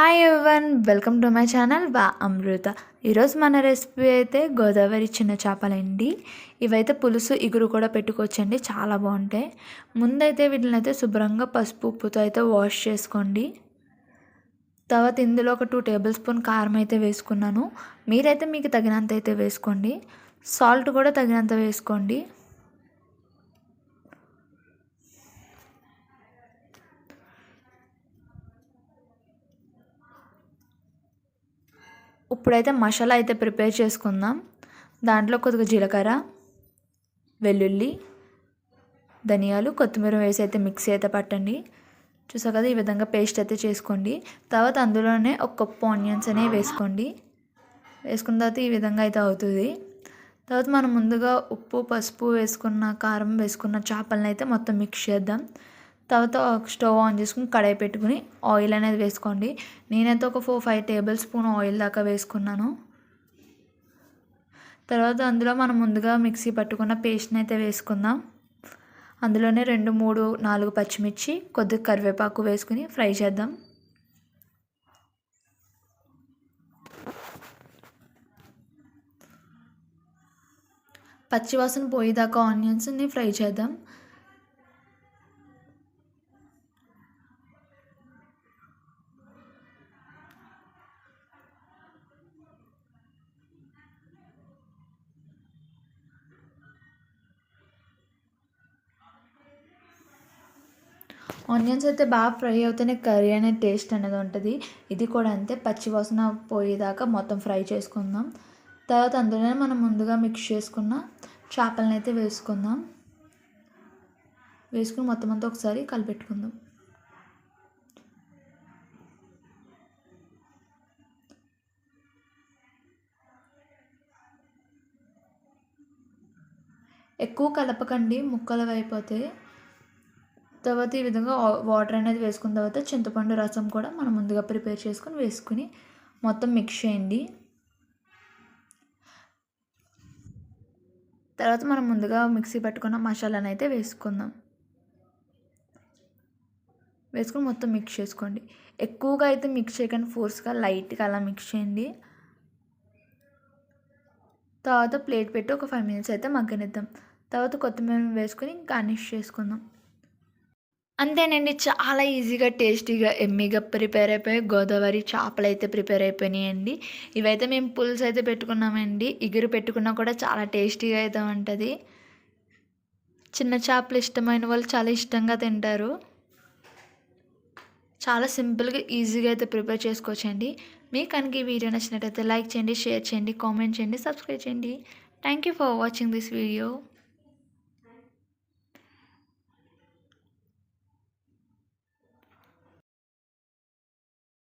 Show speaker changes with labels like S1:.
S1: Hi everyone, welcome to my channel వా అమృత. ఈరోజు మన రెసిపీ అయితే గోదావరి చిన్న చేపలండి. ఇవైతే పులుసు ఇగురు కూడా పెట్టుకోవచ్చండి, చాలా బాగుంటాయి. ముందైతే వీటిని అయితే శుభ్రంగా పసుపు ఉప్పుతో అయితే వాష్ చేసుకోండి. తర్వాత ఇందులో ఒక 2 టేబుల్ స్పూన్ కారం అయితే వేసుకున్నాను. మీరైతే మీకు తగినంత అయితే వేసుకోండి. సాల్ట్ కూడా తగినంత వేసుకోండి. ఇప్పుడైతే మసాలా అయితే ప్రిపేర్ చేసుకుందాం. దాంట్లో కొద్దిగా జీలకర్ర, వెల్లుల్లి, ధనియాలు, కొత్తిమీర వేసి అయితే మిక్సీ అయితే పట్టండి. చూసారు కదా, ఈ విధంగా పేస్ట్ అయితే చేసుకోండి. తర్వాత అందులోనే ఒక కప్పు ఆనియన్స్ అనేవి వేసుకోండి. వేసుకున్న తర్వాత ఈ విధంగా అయితే అవుతుంది. తర్వాత మనం ముందుగా ఉప్పు పసుపు వేసుకున్న కారం వేసుకున్న చేపలను అయితే మొత్తం మిక్స్ చేద్దాం. తర్వాత స్టవ్ ఆన్ చేసుకుని కడాయి పెట్టుకుని ఆయిల్ అనేది వేసుకోండి. నేనైతే ఒక 4-5 టేబుల్ స్పూన్ ఆయిల్ దాకా వేసుకున్నాను. తర్వాత అందులో మనం ముందుగా మిక్సీ పట్టుకున్న పేస్ట్ని అయితే వేసుకుందాం. అందులోనే 2-3-4 పచ్చిమిర్చి, కొద్దిగా కరివేపాకు వేసుకుని ఫ్రై చేద్దాం. పచ్చివాసన పోయేదాకా ఆనియన్స్ని ఫ్రై చేద్దాం. ఆనియన్స్ అయితే బాగా ఫ్రై అవుతేనే కర్రీ అనే టేస్ట్ అనేది ఉంటుంది. ఇది కూడా అంతే, పచ్చి వాసన పోయేదాకా మొత్తం ఫ్రై చేసుకుందాం. తర్వాత అందులోనే మనం ముందుగా మిక్స్ చేసుకున్న చేపలను అయితే వేసుకుందాం. వేసుకుని మొత్తం అంతా ఒకసారి కలిపెట్టుకుందాం. ఎక్కువ కలపకండి, ముక్కలు అయిపోతాయి. తర్వాత ఈ విధంగా వాటర్ అనేది వేసుకున్న తర్వాత చింతపండు రసం కూడా మనం ముందుగా ప్రిపేర్ చేసుకొని వేసుకుని మొత్తం మిక్స్ చేయండి. తర్వాత మనం ముందుగా మిక్సీ పట్టుకున్న మసాలాను అయితే వేసుకుందాం. వేసుకుని మొత్తం మిక్స్ చేసుకోండి. ఎక్కువగా అయితే మిక్స్ చేయకండి, ఫోర్స్గా లైట్గా అలా మిక్స్ చేయండి. తర్వాత ప్లేట్ పెట్టి ఒక 5 మినిట్స్ అయితే మగ్గనిద్దాం. తర్వాత కొత్తిమీర వేసుకొని గార్నిష్ చేసుకుందాం. అంతేనండి, చాలా ఈజీగా టేస్టీగా ఎమ్మీగా ప్రిపేర్ అయిపోయి గోదావరి చేపలు అయితే ప్రిపేర్ అయిపోయినాయండి. ఇవైతే మేము పులుసు అయితే పెట్టుకున్నామండి. ఇగురు పెట్టుకున్నా కూడా చాలా టేస్టీగా అయితే ఉంటుంది. చిన్న చేపలు ఇష్టమైన వాళ్ళు చాలా ఇష్టంగా తింటారు. చాలా సింపుల్గా ఈజీగా అయితే ప్రిపేర్ చేసుకోవచ్చండి. మీకు కనుక ఈ వీడియో నచ్చినట్టయితే లైక్ చేయండి, షేర్ చేయండి, కామెంట్ చేయండి, సబ్స్క్రైబ్ చేయండి. Thank you for watching this video.